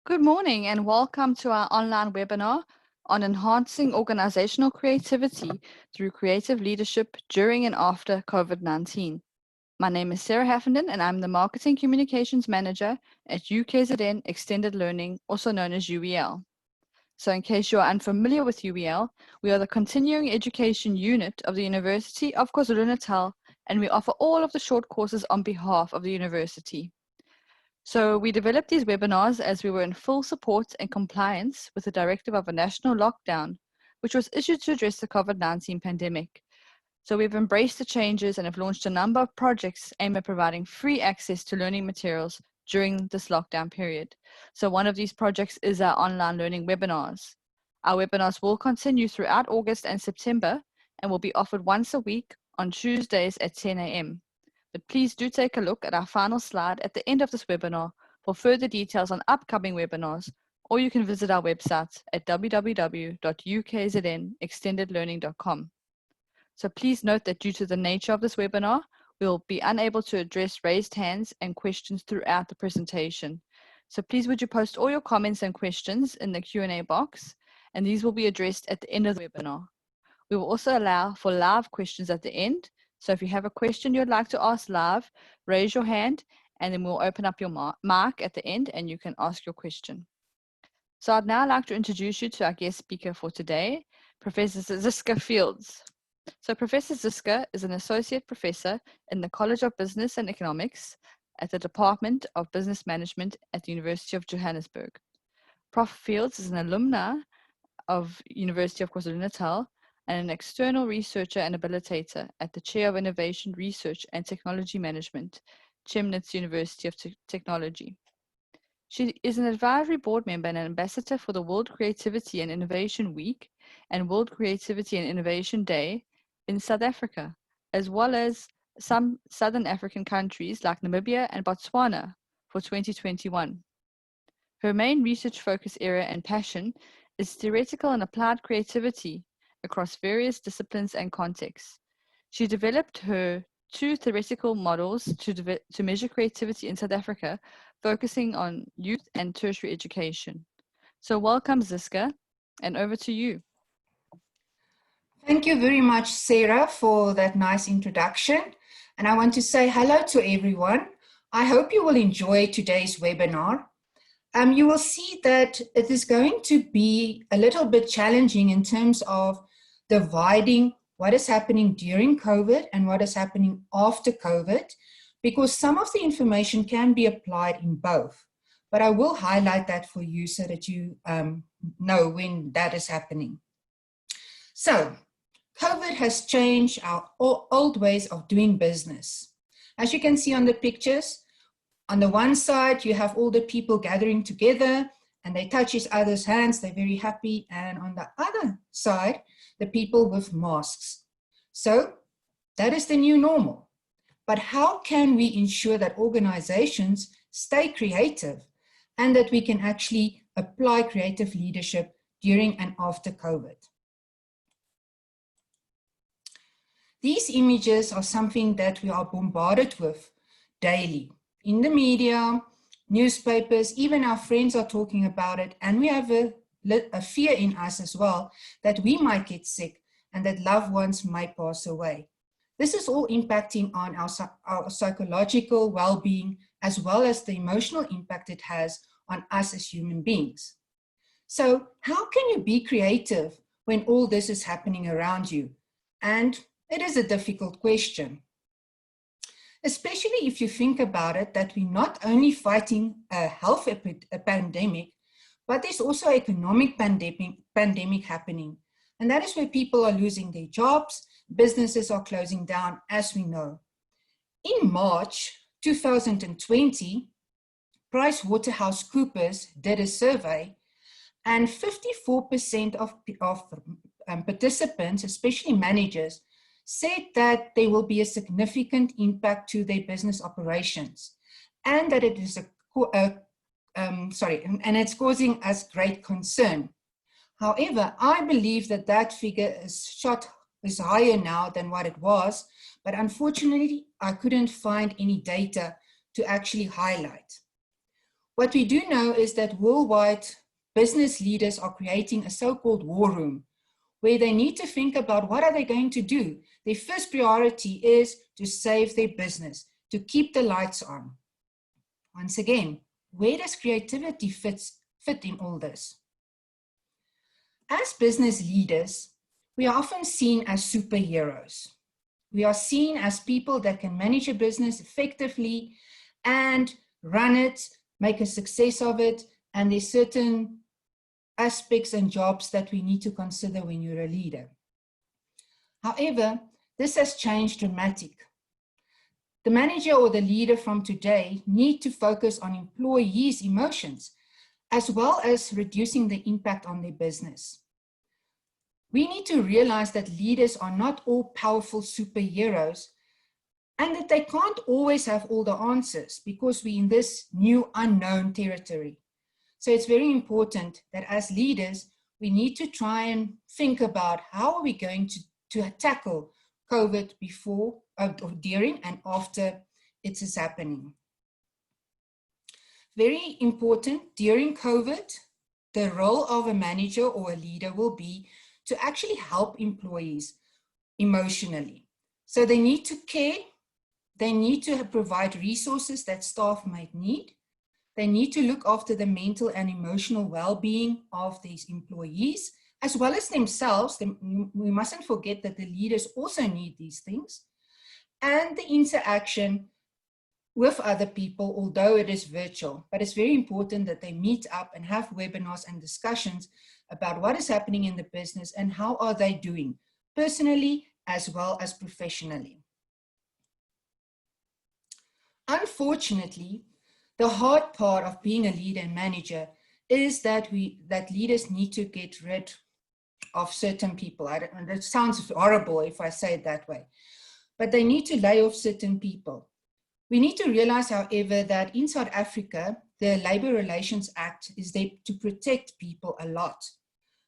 Good morning and welcome to our online webinar on enhancing organizational creativity through creative leadership during and after COVID-19. My name is Sarah Haffenden and I'm the Marketing Communications Manager at UKZN Extended Learning, also known as UEL. So in case you are unfamiliar with UEL, we are the continuing education unit of the University of KwaZulu-Natal, and we offer all of the short courses on behalf of the university. So we developed these webinars as we were in full support and compliance with the directive of a national lockdown, which was issued to address the COVID-19 pandemic. So we've embraced the changes and have launched a number of projects aimed at providing free access to learning materials during this lockdown period. So one of these projects is our online learning webinars. Our webinars will continue throughout August and September and will be offered once a week on Tuesdays at 10 a.m. But please do take a look at our final slide at the end of this webinar for further details on upcoming webinars, or you can visit our website at www.ukznextendedlearning.com. So please note that due to the nature of this webinar, we will be unable to address raised hands and questions throughout the presentation. So please would you post all your comments and questions in the Q&A box, and these will be addressed at the end of the webinar. We will also allow for live questions at the end. So if you have a question you'd like to ask live, raise your hand and then we'll open up your mic at the end and you can ask your question. So I'd now like to introduce you to our guest speaker for today, Professor Ziska Fields. So Professor Ziska is an associate professor in the College of Business and Economics at the Department of Business Management at the University of Johannesburg. Prof. Fields is an alumna of University of KwaZulu-Natal and an external researcher and habilitator at the Chair of Innovation Research and Technology Management, Chemnitz University of Technology. She is an advisory board member and an ambassador for the World Creativity and Innovation Week and World Creativity and Innovation Day in South Africa, as well as some Southern African countries like Namibia and Botswana for 2021. Her main research focus area and passion is theoretical and applied creativity across various disciplines and contexts. She developed her two theoretical models to measure creativity in South Africa, focusing on youth and tertiary education. So welcome, Ziska, and over to you. Thank you very much, Sarah, for that nice introduction. And I want to say hello to everyone. I hope you will enjoy today's webinar. You will see that it is going to be a little bit challenging in terms of dividing what is happening during COVID and what is happening after COVID, because some of the information can be applied in both. But I will highlight that for you so that you know when that is happening. So, COVID has changed our old ways of doing business. As you can see on the pictures, on the one side, you have all the people gathering together and they touch each other's hands, they're very happy. And on the other side, the people with masks. So that is the new normal. But how can we ensure that organizations stay creative and that we can actually apply creative leadership during and after COVID? These images are something that we are bombarded with daily. In the media, newspapers, even our friends are talking about it, and we have a fear in us as well that we might get sick and that loved ones might pass away. This is all impacting on our psychological well-being as well as the emotional impact it has on us as human beings. So how can you be creative when all this is happening around you? And it is a difficult question. Especially if you think about it, that we're not only fighting a health pandemic, but there's also an economic pandemic happening. And that is where people are losing their jobs, businesses are closing down, as we know. In March 2020, PricewaterhouseCoopers did a survey, and 54% of participants, especially managers, said that there will be a significant impact to their business operations, and that it is and it's causing us great concern. However, I believe that that figure is higher now than what it was, but unfortunately, I couldn't find any data to actually highlight. What we do know is that worldwide business leaders are creating a so-called war room, where they need to think about what are they going to do. Their first priority is to save their business, to keep the lights on. Once again, where does creativity fit in all this? As business leaders, we are often seen as superheroes. We are seen as people that can manage a business effectively and run it, make a success of it, and there's certain aspects and jobs that we need to consider when you're a leader. However, this has changed dramatically. The manager or the leader from today need to focus on employees' emotions, as well as reducing the impact on their business. We need to realize that leaders are not all powerful superheroes and that they can't always have all the answers because we're in this new unknown territory. So it's very important that as leaders, we need to try and think about how are we going to tackle COVID before, during, and after it is happening. Very important, during COVID, the role of a manager or a leader will be to actually help employees emotionally. So they need to care, they need to provide resources that staff might need, they need to look after the mental and emotional well-being of these employees, as well as themselves. We mustn't forget that the leaders also need these things, and the interaction with other people, although it is virtual. But it's very important that they meet up and have webinars and discussions about what is happening in the business and how are they doing, personally as well as professionally. Unfortunately, the hard part of being a leader and manager is that leaders need to get rid of certain people. It sounds horrible if I say it that way, but they need to lay off certain people. We need to realize, however, that in South Africa, the Labour Relations Act is there to protect people a lot.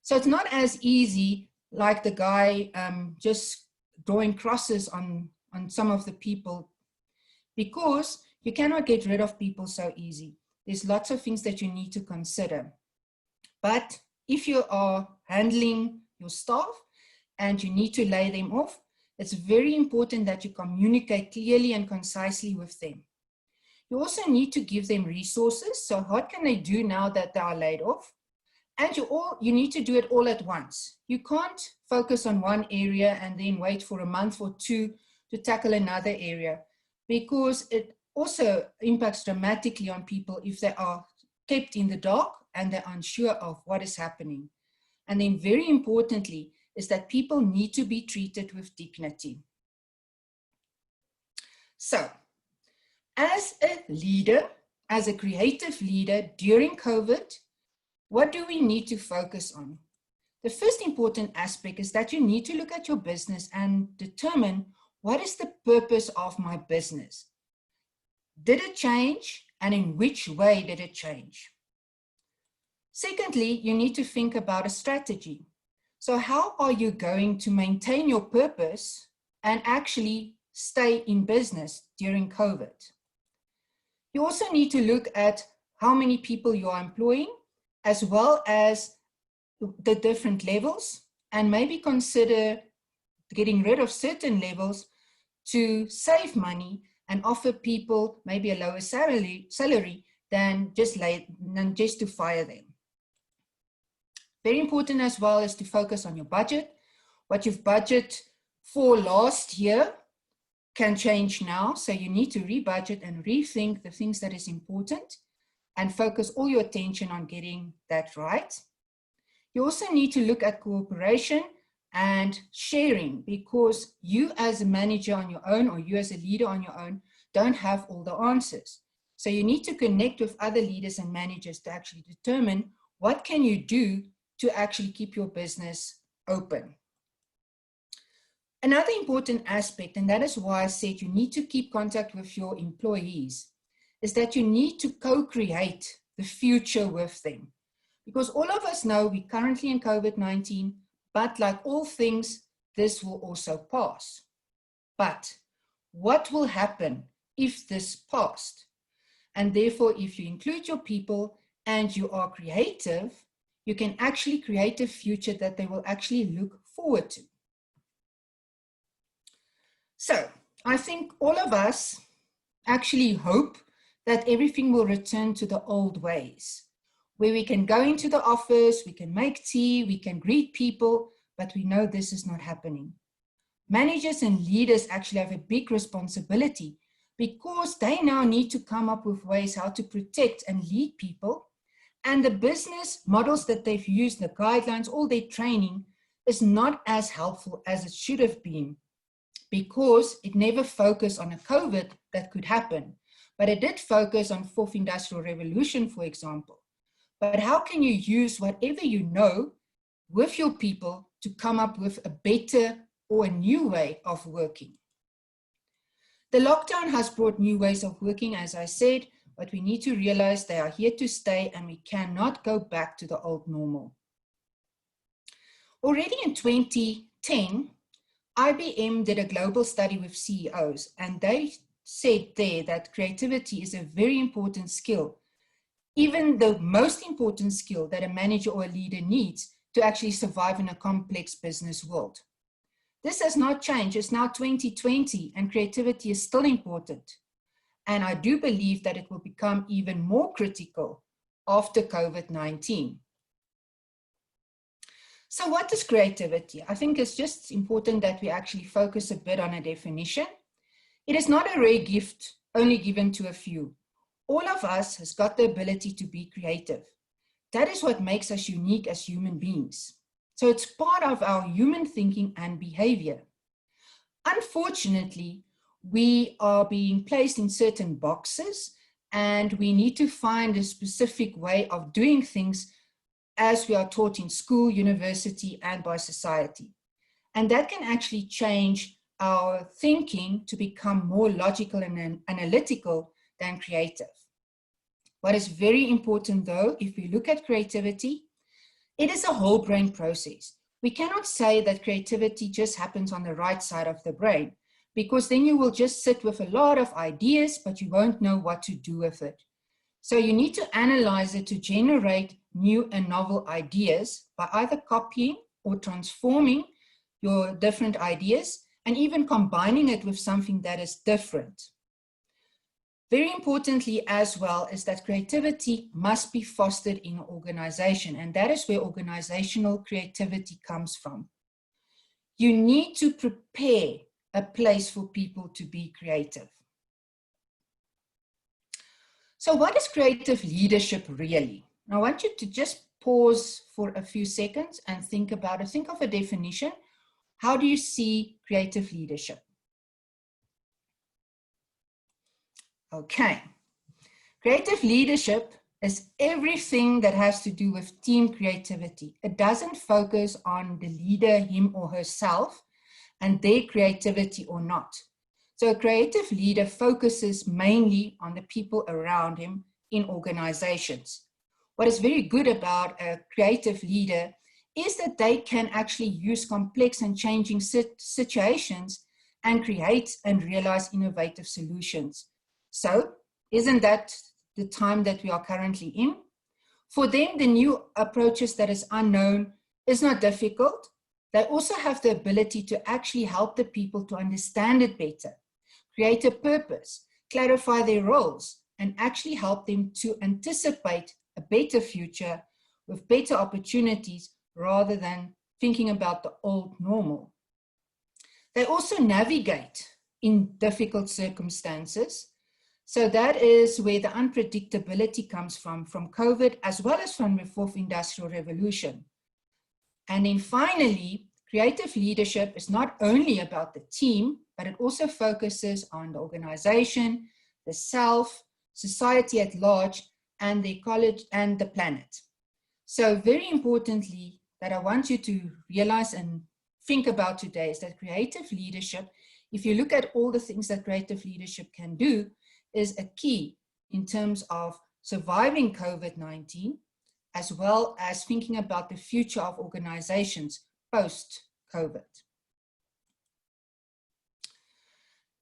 So it's not as easy like the guy just drawing crosses on some of the people, because you cannot get rid of people so easy. There's lots of things that you need to consider. But if you are handling your staff and you need to lay them off, it's very important that you communicate clearly and concisely with them. You also need to give them resources. So what can they do now that they are laid off? And you need to do it all at once. You can't focus on one area and then wait for a month or two to tackle another area, because it also impacts dramatically on people if they are kept in the dark and they're unsure of what is happening. And then very importantly is that people need to be treated with dignity. So, as a leader, as a creative leader during COVID, what do we need to focus on? The first important aspect is that you need to look at your business and determine what is the purpose of my business. Did it change, and in which way did it change? Secondly, you need to think about a strategy. So how are you going to maintain your purpose and actually stay in business during COVID? You also need to look at how many people you are employing, as well as the different levels, and maybe consider getting rid of certain levels to save money and offer people maybe a lower salary than just to fire them. Very important as well is to focus on your budget. What you've budgeted for last year can change now, so you need to rebudget and rethink the things that is important and focus all your attention on getting that right. You also need to look at cooperation and sharing, because you as a manager on your own, or you as a leader on your own, don't have all the answers. So you need to connect with other leaders and managers to actually determine what can you do to actually keep your business open. Another important aspect, and that is why I said you need to keep contact with your employees, is that you need to co-create the future with them. Because all of us know we're currently in COVID-19, but like all things, this will also pass. But what will happen if this passed? And therefore, if you include your people and you are creative, you can actually create a future that they will actually look forward to. So I think all of us actually hope that everything will return to the old ways, where we can go into the office, we can make tea, we can greet people, but we know this is not happening. Managers and leaders actually have a big responsibility because they now need to come up with ways how to protect and lead people. And the business models that they've used, the guidelines, all their training is not as helpful as it should have been, because it never focused on a COVID that could happen, but it did focus on fourth industrial revolution, for example. But how can you use whatever you know with your people to come up with a better or a new way of working? The lockdown has brought new ways of working, as I said, but we need to realize they are here to stay and we cannot go back to the old normal. Already in 2010, IBM did a global study with CEOs, and they said there that creativity is a very important skill, even the most important skill that a manager or a leader needs to actually survive in a complex business world. This has not changed. It's now 2020 and creativity is still important. And I do believe that it will become even more critical after COVID-19. So what is creativity? I think it's just important that we actually focus a bit on a definition. It is not a rare gift only given to a few. All of us has got the ability to be creative. That is what makes us unique as human beings. So it's part of our human thinking and behavior. Unfortunately, we are being placed in certain boxes and we need to find a specific way of doing things as we are taught in school, university, and by society. And that can actually change our thinking to become more logical and analytical than creative. What is very important though, if we look at creativity, it is a whole brain process. We cannot say that creativity just happens on the right side of the brain, because then you will just sit with a lot of ideas, but you won't know what to do with it. So you need to analyze it to generate new and novel ideas by either copying or transforming your different ideas and even combining it with something that is different. Very importantly as well is that creativity must be fostered in an organization, and that is where organizational creativity comes from. You need to prepare a place for people to be creative. So what is creative leadership really? I want you to just pause for a few seconds and think about it. Think of a definition. How do you see creative leadership? Okay. Creative leadership is everything that has to do with team creativity. It doesn't focus on the leader, him or herself, and their creativity or not. So a creative leader focuses mainly on the people around him in organizations. What is very good about a creative leader is that they can actually use complex and changing situations and create and realize innovative solutions. So isn't that the time that we are currently in? For them, the new approaches that is unknown is not difficult. They also have the ability to actually help the people to understand it better, create a purpose, clarify their roles, and actually help them to anticipate a better future with better opportunities rather than thinking about the old normal. They also navigate in difficult circumstances. So that is where the unpredictability comes from COVID as well as from the fourth industrial revolution. And then finally, creative leadership is not only about the team, but it also focuses on the organization, the self, society at large, and the ecology and the planet. So very importantly, that I want you to realize and think about today is that creative leadership, if you look at all the things that creative leadership can do, is a key in terms of surviving COVID-19, as well as thinking about the future of organizations post-COVID.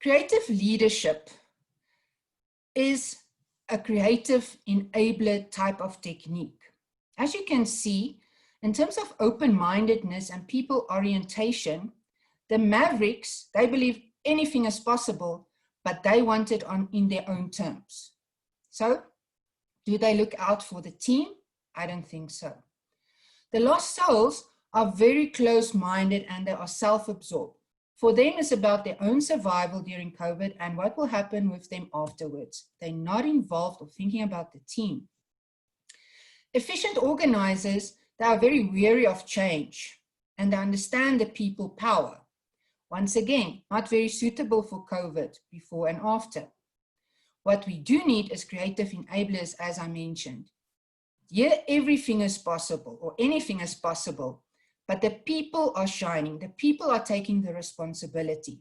Creative leadership is a creative enabler type of technique. As you can see, in terms of open-mindedness and people orientation, the Mavericks, they believe anything is possible, but they want it in their own terms. So, do they look out for the team? I don't think so. The Lost Souls are very close-minded and they are self-absorbed. For them, it's about their own survival during COVID and what will happen with them afterwards. They're not involved or thinking about the team. Efficient organizers, they are very wary of change and they understand the people power. Once again, not very suitable for COVID before and after. What we do need is creative enablers, as I mentioned. Here, everything is possible or anything is possible, but the people are shining. The people are taking the responsibility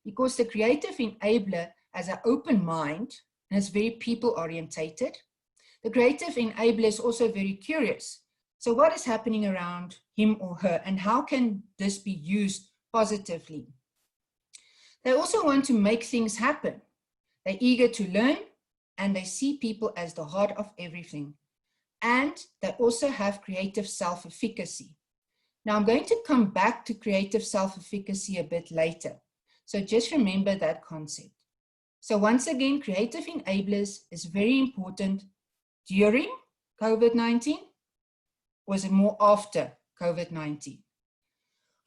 because the creative enabler has an open mind and is very people orientated. The creative enabler is also very curious. So what is happening around him or her and how can this be used positively? They also want to make things happen. They're eager to learn and they see people as the heart of everything. And they also have creative self-efficacy. Now I'm going to come back to creative self-efficacy a bit later. So just remember that concept. So once again, creative enablers is very important during COVID-19. Was it more after COVID-19?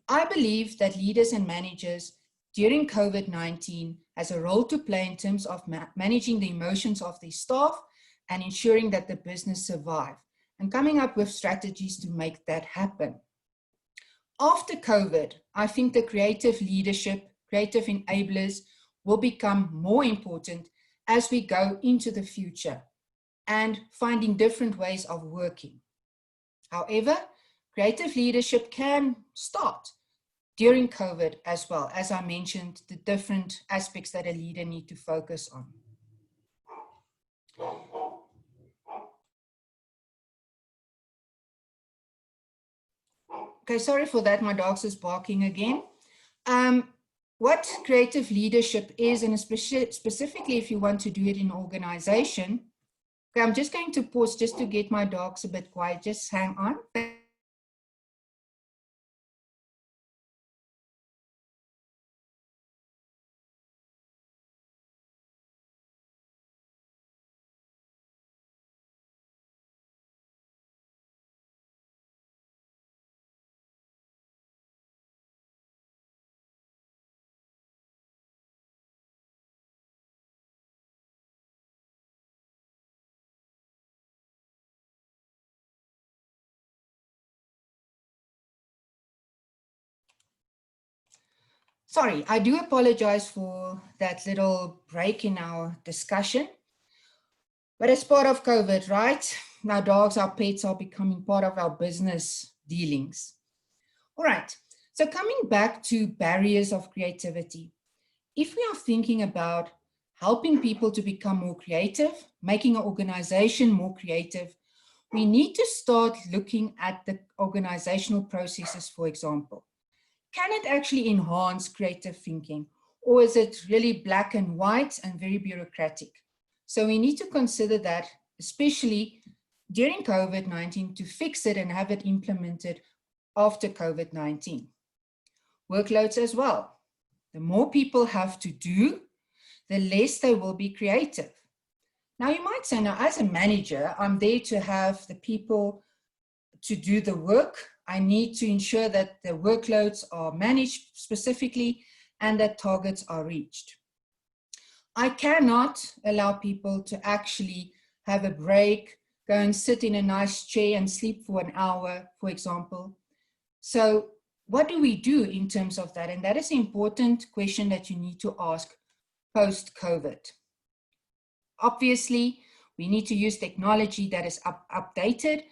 I believe that leaders and managers during COVID-19 has a role to play in terms of managing the emotions of their staff and ensuring that the business survive and coming up with strategies to make that happen. After COVID, I think the creative leadership, creative enablers will become more important as we go into the future and finding different ways of working. However, creative leadership can start during COVID as well, as I mentioned, the different aspects that a leader needs to focus on. Okay, sorry for that, my dog's is barking again. What creative leadership is, and specifically if you want to do it in an organization. Okay, I'm just going to pause just to get my dogs a bit quiet, just hang on. Sorry, I do apologize for that little break in our discussion. But as part of COVID, right? Our dogs, our pets are becoming part of our business dealings. All right, so coming back to barriers of creativity. If we are thinking about helping people to become more creative, making an organization more creative, we need to start looking at the organizational processes, for example. Can it actually enhance creative thinking? Or is it really black and white and very bureaucratic? So we need to consider that, especially during COVID-19, to fix it and have it implemented after COVID-19. Workloads as well. The more people have to do, the less they will be creative. Now you might say, now as a manager, I'm there to have the people to do the work. I need to ensure that the workloads are managed specifically and that targets are reached. I cannot allow people to actually have a break, go and sit in a nice chair and sleep for an hour, for example. So what do we do in terms of that? And that is an important question that you need to ask post-COVID. Obviously, we need to use technology that is updated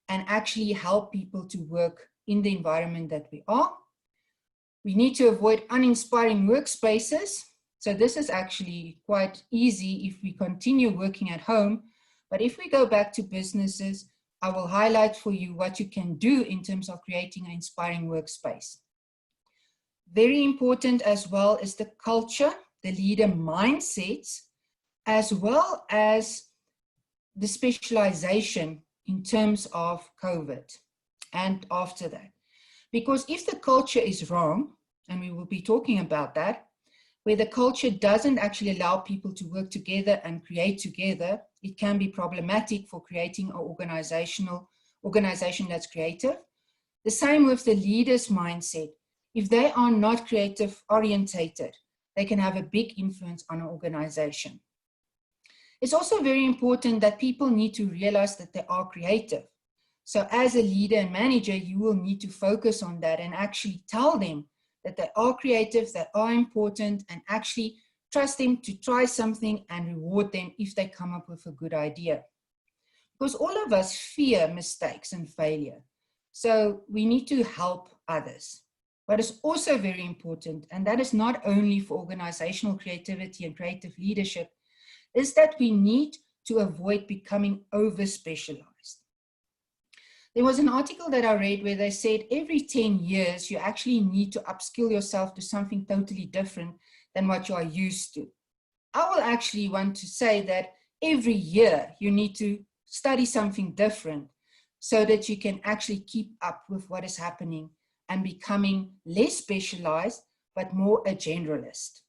and actually help people to work in the environment that we are. We need to avoid uninspiring workspaces. So this is actually quite easy if we continue working at home. But if we go back to businesses, I will highlight for you what you can do in terms of creating an inspiring workspace. Very important as well is the culture, the leader mindsets, as well as the specialization in terms of COVID and after that. Because if the culture is wrong, and we will be talking about that, where the culture doesn't actually allow people to work together and create together, it can be problematic for creating an organization that's creative. The same with the leader's mindset. If they are not creative orientated, they can have a big influence on an organization. It's also very important that people need to realize that they are creative. So as a leader and manager, you will need to focus on that and actually tell them that they are creative, that are important, and actually trust them to try something and reward them if they come up with a good idea. Because all of us fear mistakes and failure. So we need to help others. But it's also very important, and that is not only for organizational creativity and creative leadership, is that we need to avoid becoming over-specialized. There was an article that I read where they said every 10 years, you actually need to upskill yourself to something totally different than what you are used to. I will actually want to say that every year you need to study something different so that you can actually keep up with what is happening and becoming less specialized, but more a generalist.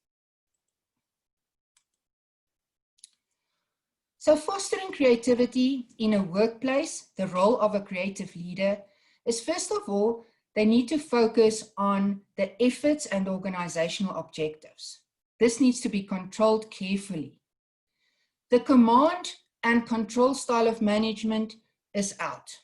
So fostering creativity in a workplace, the role of a creative leader is, first of all, they need to focus on the efforts and organizational objectives. This needs to be controlled carefully. The command and control style of management is out.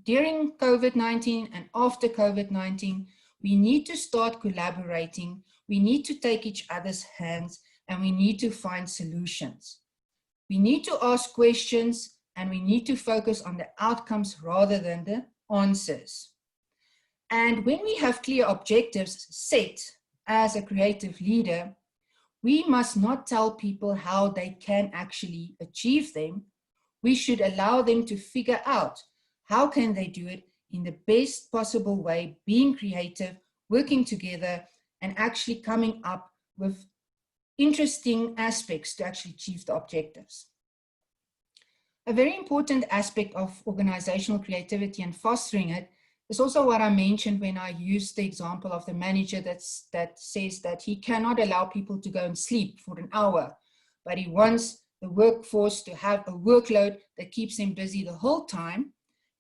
During COVID-19 and after COVID-19, we need to start collaborating, we need to take each other's hands, and we need to find solutions. We need to ask questions and we need to focus on the outcomes rather than the answers. And when we have clear objectives set as a creative leader, we must not tell people how they can actually achieve them. We should allow them to figure out how can they do it in the best possible way, being creative, working together, and actually coming up with interesting aspects to actually achieve the objectives. A very important aspect of organizational creativity and fostering it is also what I mentioned when I used the example of the manager that says that he cannot allow people to go and sleep for an hour, but he wants the workforce to have a workload that keeps them busy the whole time,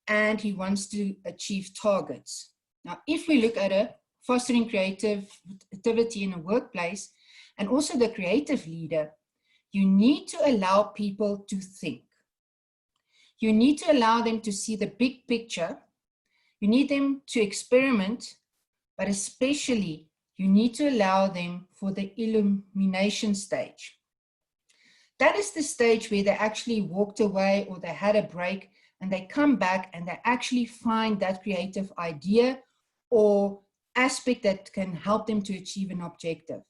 and he wants to achieve targets. Now, if we look at a fostering creativity in a workplace, and also the creative leader, you need to allow people to think. You need to allow them to see the big picture. You need them to experiment, but especially you need to allow them for the illumination stage. That is the stage where they actually walked away or they had a break and they come back and they actually find that creative idea or aspect that can help them to achieve an objective.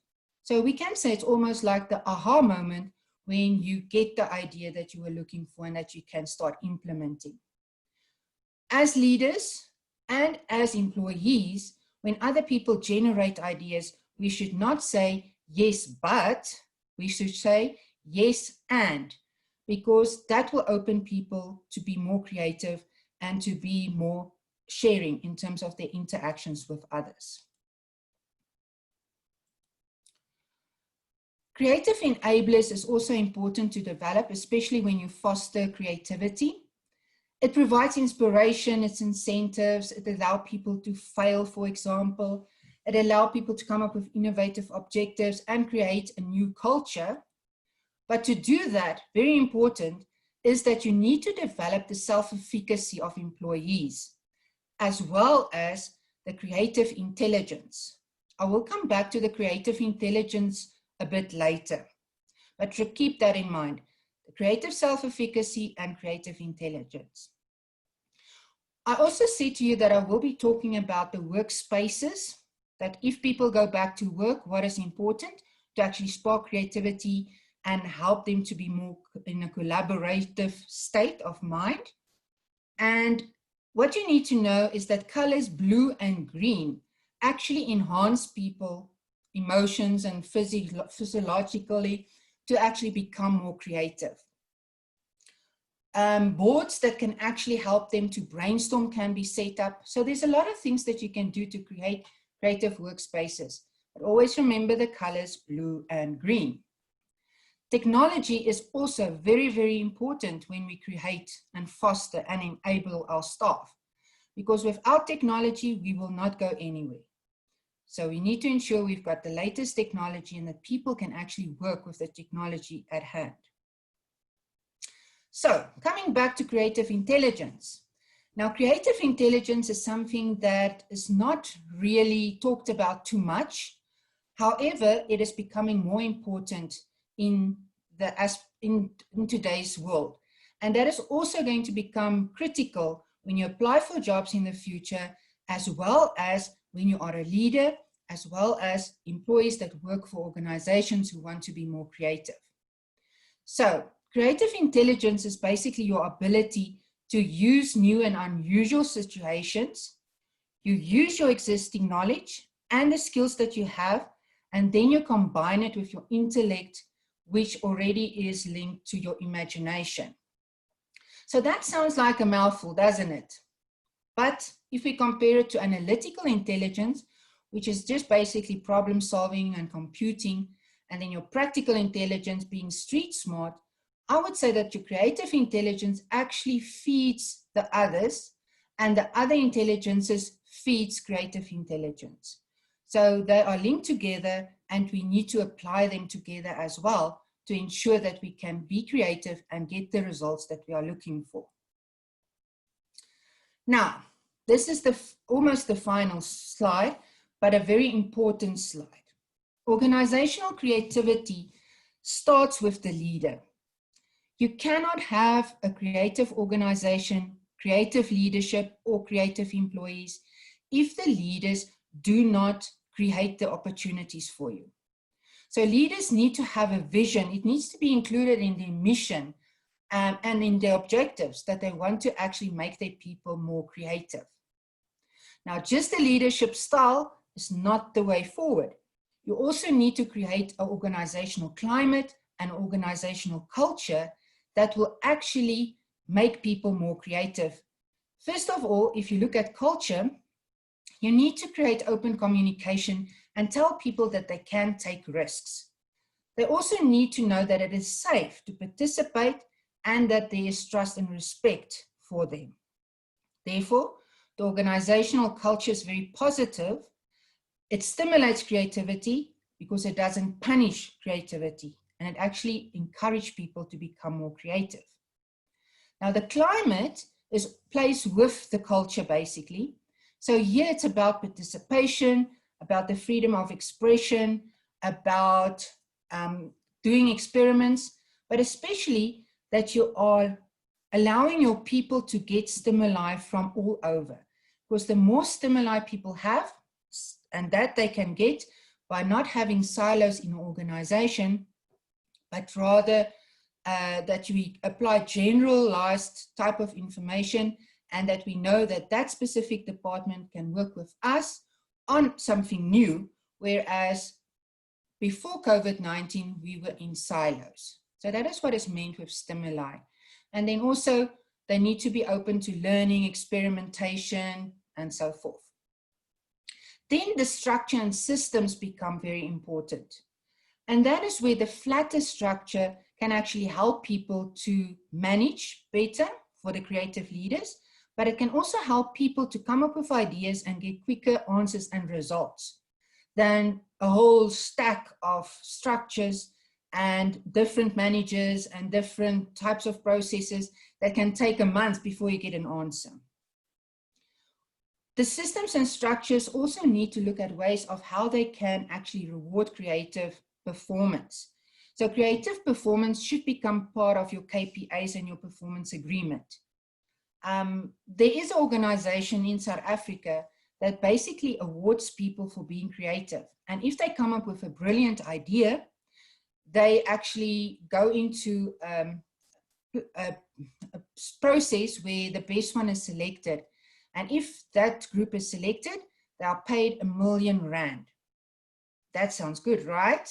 So we can say it's almost like the aha moment when you get the idea that you were looking for and that you can start implementing. As leaders and as employees, when other people generate ideas, we should not say yes, but we should say yes, and, because that will open people to be more creative and to be more sharing in terms of their interactions with others. Creative enablers is also important to develop, especially when you foster creativity. It provides inspiration, it's incentives, it allows people to fail, for example. It allows people to come up with innovative objectives and create a new culture. But to do that, very important, is that you need to develop the self-efficacy of employees, as well as the creative intelligence. I will come back to the creative intelligence a bit later, but to keep that in mind, the creative self-efficacy and creative intelligence. I also said to you that I will be talking about the workspaces, that if people go back to work, what is important to actually spark creativity and help them to be more in a collaborative state of mind. And what you need to know is that colors blue and green actually enhance people emotions and physiologically to actually become more creative. boards that can actually help them to brainstorm can be set up. So there's a lot of things that you can do to create creative workspaces. But always remember the colors blue and green. Technology is also very, very important when we create and foster and enable our staff, because without technology, we will not go anywhere. So we need to ensure we've got the latest technology and that people can actually work with the technology at hand. So coming back to creative intelligence. Now, creative intelligence is something that is not really talked about too much. However, it is becoming more important in today's world. And that is also going to become critical when you apply for jobs in the future, as well as when you are a leader, as well as employees that work for organizations who want to be more creative. So, creative intelligence is basically your ability to use new and unusual situations. You use your existing knowledge and the skills that you have, and then you combine it with your intellect, which already is linked to your imagination. So that sounds like a mouthful, doesn't it? But if we compare it to analytical intelligence, which is just basically problem solving and computing, and then your practical intelligence being street smart, I would say that your creative intelligence actually feeds the others, and the other intelligences feeds creative intelligence. So they are linked together, and we need to apply them together as well to ensure that we can be creative and get the results that we are looking for. Now, this is almost the final slide, but a very important slide. Organizational creativity starts with the leader. You cannot have a creative organization, creative leadership, or creative employees if the leaders do not create the opportunities for you. So leaders need to have a vision. It needs to be included in their mission and in their objectives, that they want to actually make their people more creative. Now, just the leadership style is not the way forward. You also need to create an organizational climate and organizational culture that will actually make people more creative. First of all, if you look at culture, you need to create open communication and tell people that they can take risks. They also need to know that it is safe to participate and that there is trust and respect for them. Therefore, the organizational culture is very positive. It stimulates creativity because it doesn't punish creativity, and it actually encourages people to become more creative. Now, the climate plays with the culture basically. So here it's about participation, about the freedom of expression, about doing experiments, but especially that you are allowing your people to get stimuli from all over. Because the more stimuli people have, and that they can get by not having silos in an organization, but rather that we apply generalized type of information, and that we know that that specific department can work with us on something new, whereas before COVID-19, we were in silos. So that is what is meant with stimuli. And then also, they need to be open to learning, experimentation, and so forth. Then the structure and systems become very important. And that is where the flatter structure can actually help people to manage better for the creative leaders, but it can also help people to come up with ideas and get quicker answers and results than a whole stack of structures and different managers and different types of processes that can take a month before you get an answer. The systems and structures also need to look at ways of how they can actually reward creative performance. So creative performance should become part of your KPIs and your performance agreement. There is an organization in South Africa that basically awards people for being creative. And if they come up with a brilliant idea, they actually go into a process where the best one is selected. And if that group is selected, they are paid R1 million. That sounds good, right?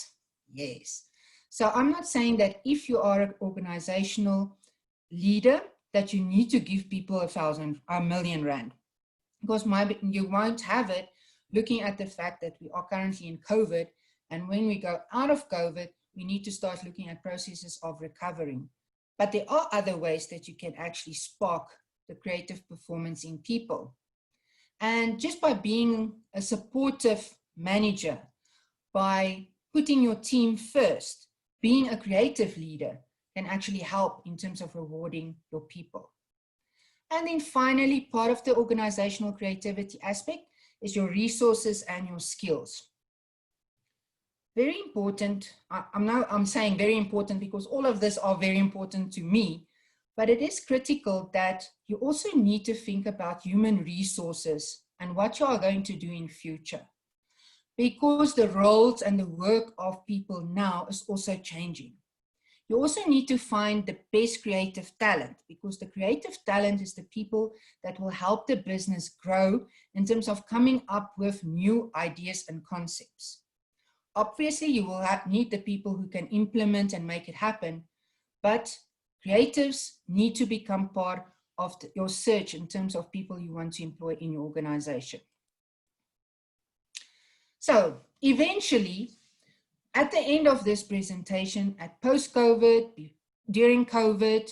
Yes. So I'm not saying that if you are an organizational leader that you need to give people a million rand, because you won't have it looking at the fact that we are currently in COVID. And when we go out of COVID, we need to start looking at processes of recovering. But there are other ways that you can actually spark the creative performance in people. And just by being a supportive manager, by putting your team first, being a creative leader can actually help in terms of rewarding your people. And then finally, part of the organizational creativity aspect is your resources and your skills. Very important. I'm saying very important because all of this are very important to me, but it is critical that you also need to think about human resources and what you are going to do in future, because the roles and the work of people now is also changing. You also need to find the best creative talent, because the creative talent is the people that will help the business grow in terms of coming up with new ideas and concepts. Obviously, you will need the people who can implement and make it happen, but creatives need to become part of your search in terms of people you want to employ in your organization. So eventually, at the end of this presentation, at post-COVID, during COVID,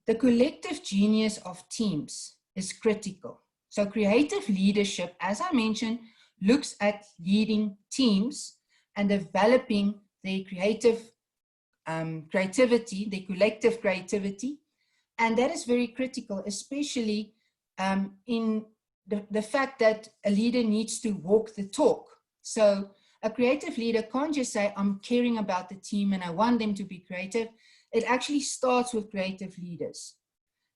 the collective genius of teams is critical. So creative leadership, as I mentioned, looks at leading teams and developing their creative creativity, their collective creativity. And that is very critical, especially in the fact that a leader needs to walk the talk. So a creative leader can't just say, I'm caring about the team and I want them to be creative. It actually starts with creative leaders.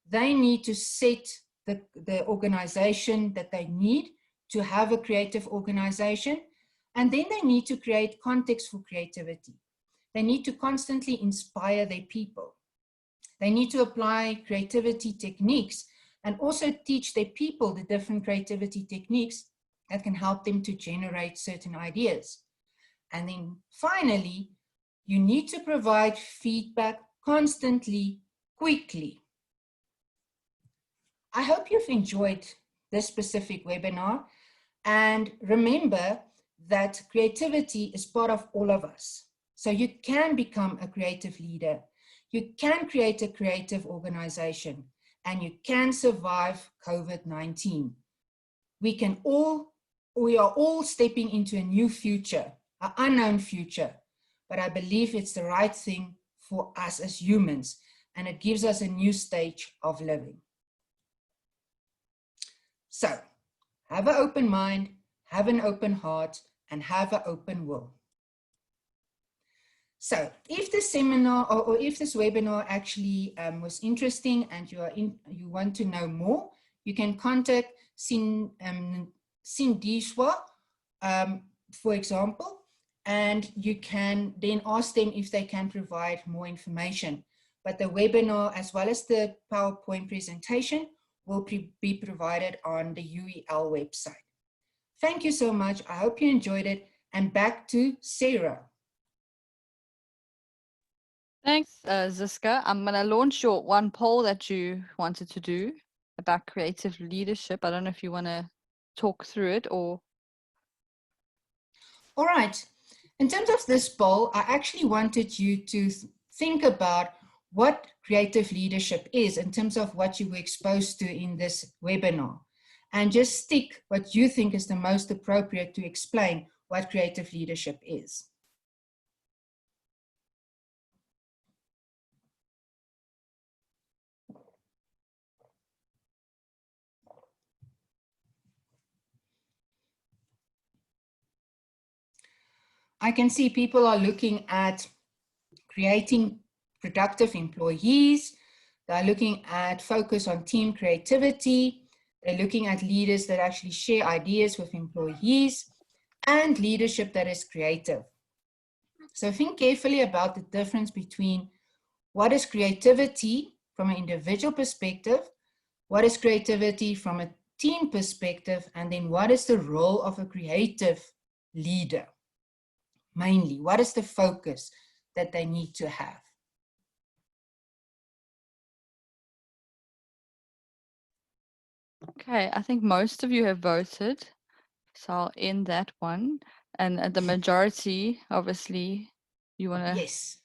They need to set the organization that they need to have a creative organization. And then they need to create context for creativity. They need to constantly inspire their people. They need to apply creativity techniques and also teach their people the different creativity techniques that can help them to generate certain ideas. And then finally, you need to provide feedback constantly, quickly. I hope you've enjoyed this specific webinar, and remember that creativity is part of all of us. So you can become a creative leader, you can create a creative organization, and you can survive COVID-19. We are all stepping into a new future, an unknown future, but I believe it's the right thing for us as humans, and it gives us a new stage of living. So, have an open mind, have an open heart, and have an open will. So, if the seminar or if this webinar actually was interesting and you want to know more, you can contact Sindishwa, for example, and you can then ask them if they can provide more information. But the webinar, as well as the PowerPoint presentation, will be provided on the UEL website. Thank you so much. I hope you enjoyed it. And back to Sarah. Thanks, Ziska. I'm going to launch your one poll that you wanted to do about creative leadership. I don't know if you want to talk through it or... All right. In terms of this poll, I actually wanted you to think about what creative leadership is in terms of what you were exposed to in this webinar, and just stick what you think is the most appropriate to explain what creative leadership is. I can see people are looking at creating productive employees. They're looking at focus on team creativity. They're looking at leaders that actually share ideas with employees, and leadership that is creative. So think carefully about the difference between what is creativity from an individual perspective, what is creativity from a team perspective, and then what is the role of a creative leader? Mainly, what is the focus that they need to have? Okay, I think most of you have voted, so I'll end that one. And the majority, obviously, you want to... Yes.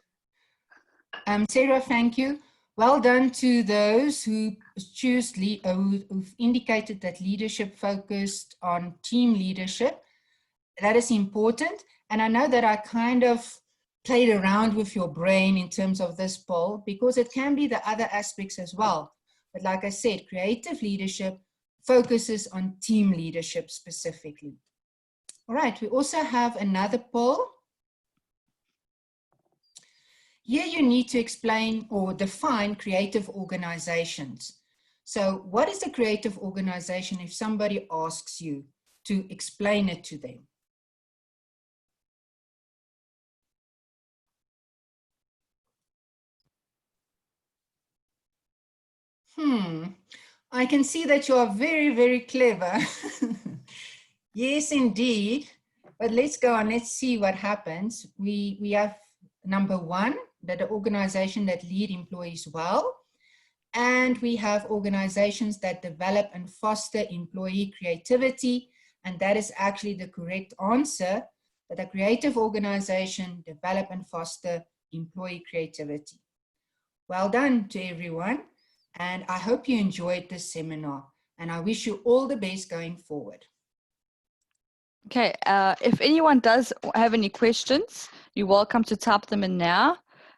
Sarah, thank you. Well done to those who who've indicated that leadership focused on team leadership. That is important. And I know that I kind of played around with your brain in terms of this poll because it can be the other aspects as well. But like I said, creative leadership focuses on team leadership specifically. All right, we also have another poll. Here you need to explain or define creative organizations. So what is a creative organization if somebody asks you to explain it to them? I can see that you are very, very clever. Yes, indeed. But let's go on, let's see what happens. We have number one, that the organization that lead employees well. And we have organizations that develop and foster employee creativity. And that is actually the correct answer, that a creative organization develop and foster employee creativity. Well done to everyone. And I hope you enjoyed this seminar. And I wish you all the best going forward. Okay, if anyone does have any questions, you're welcome to type them in now.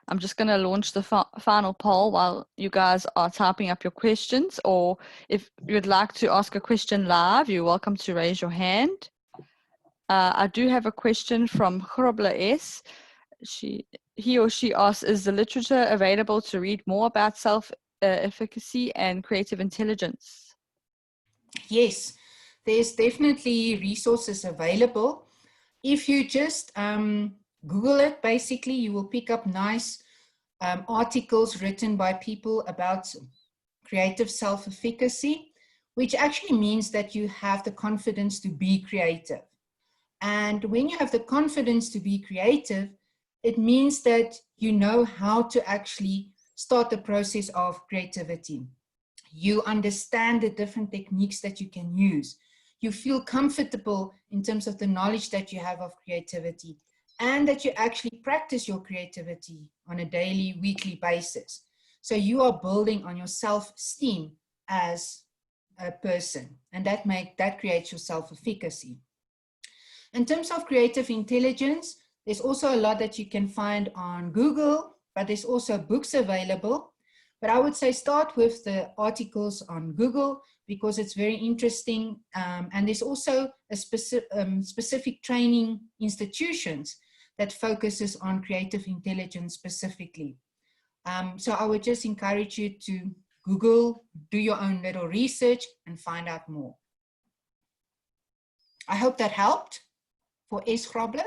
I'm just going to launch the final poll while you guys are typing up your questions, or if you'd like to ask a question live, you're welcome to raise your hand. I do have a question from Chrobla S. He or she asks, is the literature available to read more about self-efficacy and creative intelligence? Yes, there's definitely resources available. If you just Google it, basically, you will pick up nice articles written by people about creative self-efficacy, which actually means that you have the confidence to be creative. And when you have the confidence to be creative, it means that you know how to actually start the process of creativity. You understand the different techniques that you can use. You feel comfortable in terms of the knowledge that you have of creativity, and that you actually practice your creativity on a daily, weekly basis. So you are building on your self-esteem as a person, and that creates your self-efficacy. In terms of creative intelligence, there's also a lot that you can find on Google, but there's also books available. But I would say start with the articles on Google because it's very interesting. And there's also a specific training institutions that focuses on creative intelligence specifically. So I would just encourage you to Google, do your own little research and find out more. I hope that helped for S. Grobler.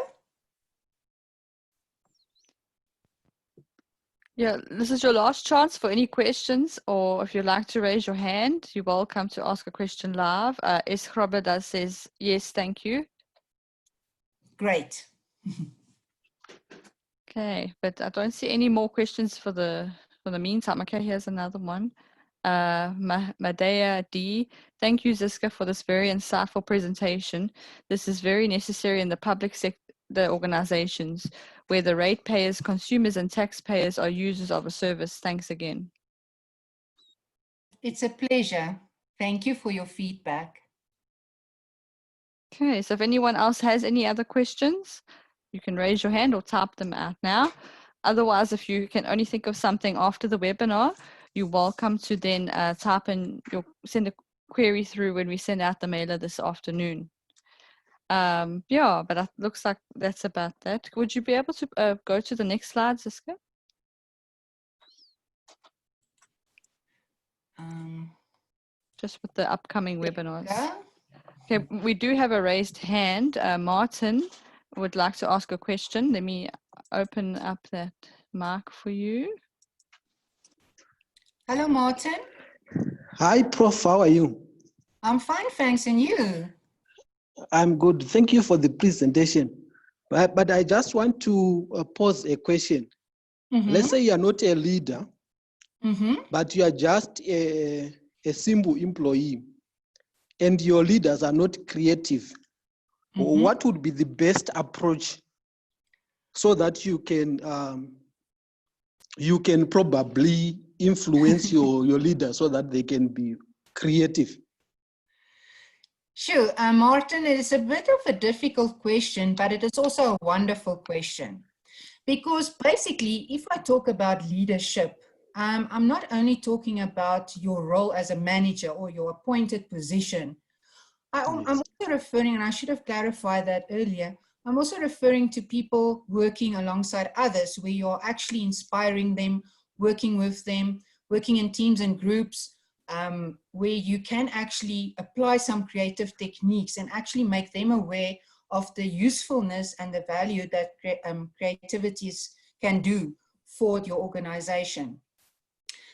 Yeah, this is your last chance for any questions, or if you'd like to raise your hand, you're welcome to ask a question live. S. Grobler says, yes, thank you. Great. Okay, but I don't see any more questions for the meantime. Okay, here's another one. Madea D. Thank you, Ziska, for this very insightful presentation. This is very necessary in the public sector organizations where the ratepayers, consumers, and taxpayers are users of a service. Thanks again. It's a pleasure. Thank you for your feedback. Okay, so if anyone else has any other questions, you can raise your hand or type them out now. Otherwise, if you can only think of something after the webinar, you're welcome to then send a query through when we send out the mailer this afternoon. Yeah, but it looks like that's about that. Would you be able to go to the next slide, Ziska? Just with the upcoming webinars. Okay, we do have a raised hand. Martin would like to ask a question. Let me open up that mic for you. Hello, Martin. Hi, Prof. How are you? I'm fine, thanks. And you? I'm good. Thank you for the presentation. But I just want to pose a question. Let's say you are not a leader, but you are just a simple employee. and your leaders are not creative, what would be the best approach so that you can probably influence your leaders so that they can be creative? Sure, Martin, it is a bit of a difficult question, but it is also a wonderful question. Because basically, if I talk about leadership, I'm not only talking about your role as a manager or your appointed position. I'm also referring, and I should have clarified that earlier, I'm also referring to people working alongside others where you're actually inspiring them, working with them, working in teams and groups, where you can actually apply some creative techniques and actually make them aware of the usefulness and the value that creativity can do for your organization.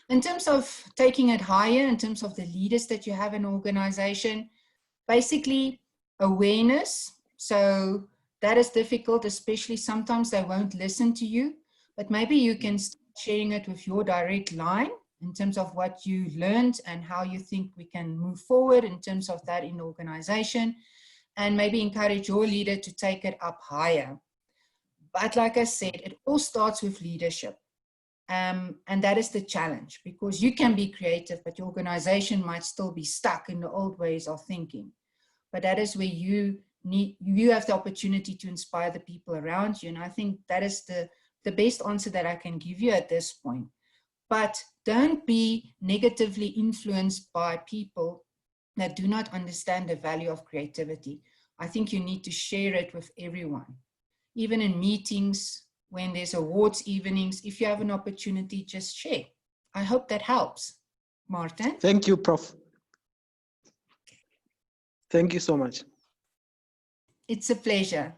In terms of taking it higher, in terms of the leaders that you have in an organization, basically awareness. So that is difficult, especially sometimes they won't listen to you, but maybe you can start sharing it with your direct line in terms of what you learned and how you think we can move forward in terms of that in the organization, and maybe encourage your leader to take it up higher. But like I said, it all starts with leadership. And that is the challenge, because you can be creative, but your organization might still be stuck in the old ways of thinking. But that is where you have the opportunity to inspire the people around you. And I think that is the best answer that I can give you at this point. But don't be negatively influenced by people that do not understand the value of creativity. I think you need to share it with everyone. Even in meetings, when there's awards evenings, if you have an opportunity, just share. I hope that helps. Martin? Thank you, Prof. Thank you so much. It's a pleasure.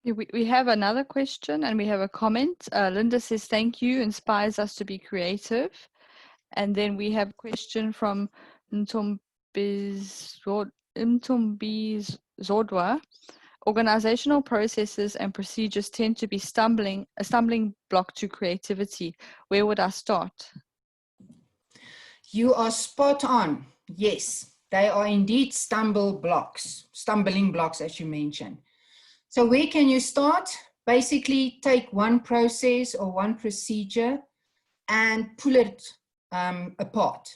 We have another question and we have a comment. Linda says, thank you, inspires us to be creative. And then we have a question from Ntombi Zodwa. Organizational processes and procedures tend to be a stumbling block to creativity. Where would I start? You are spot on. Yes, they are indeed stumbling blocks, as you mentioned. So where can you start? Basically, take one process or one procedure and pull it apart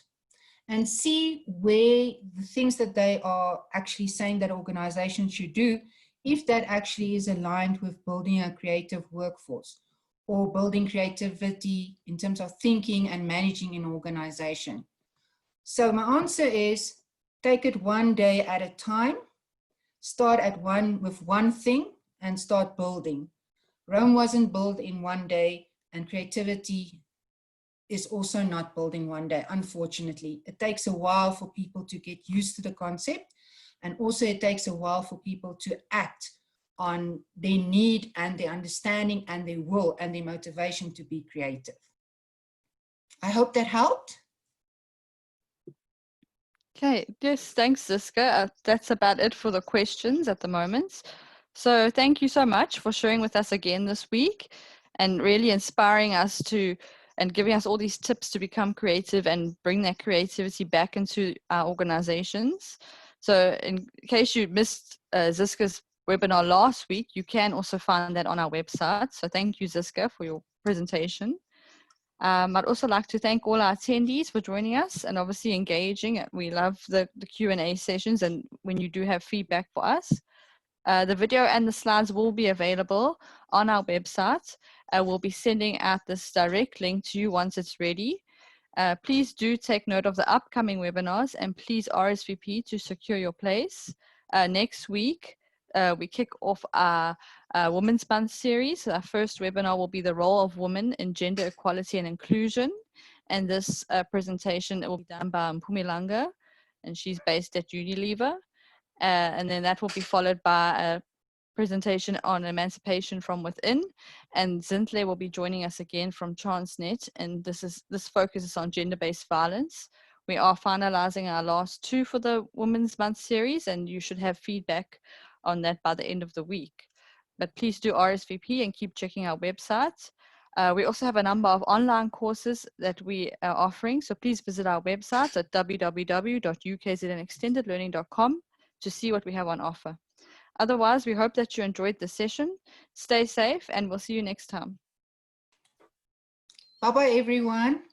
and see where the things that they are actually saying that organizations should do, if that actually is aligned with building a creative workforce or building creativity in terms of thinking and managing an organization. So my answer is, take it one day at a time. Start with one thing and start building. Rome wasn't built in one day, and creativity is also not building one day, unfortunately. It takes a while for people to get used to the concept, and also it takes a while for people to act on their need and their understanding and their will and their motivation to be creative. I hope that helped. Okay, yes, thanks, Ziska. That's about it for the questions at the moment. So thank you so much for sharing with us again this week and really inspiring us and giving us all these tips to become creative and bring that creativity back into our organizations. So in case you missed Ziska's webinar last week, you can also find that on our website. So thank you, Ziska, for your presentation. I'd also like to thank all our attendees for joining us and obviously engaging. We love the Q&A sessions and when you do have feedback for us. The video and the slides will be available on our website. We'll be sending out this direct link to you once it's ready. Please do take note of the upcoming webinars and please RSVP to secure your place. Next week, we kick off our Women's Month series. Our first webinar will be the role of women in gender equality and inclusion. And this presentation will be done by Mpumelanga, and she's based at Unilever. And then that will be followed by a presentation on emancipation from within. And Zintle will be joining us again from Transnet. And this focuses on gender-based violence. We are finalizing our last two for the Women's Month series, and you should have feedback on that by the end of the week. But please do RSVP and keep checking our website. We also have a number of online courses that we are offering, so please visit our website at www.ukznextendedlearning.com to see what we have on offer. Otherwise, we hope that you enjoyed the session. Stay safe, and we'll see you next time. Bye-bye, everyone.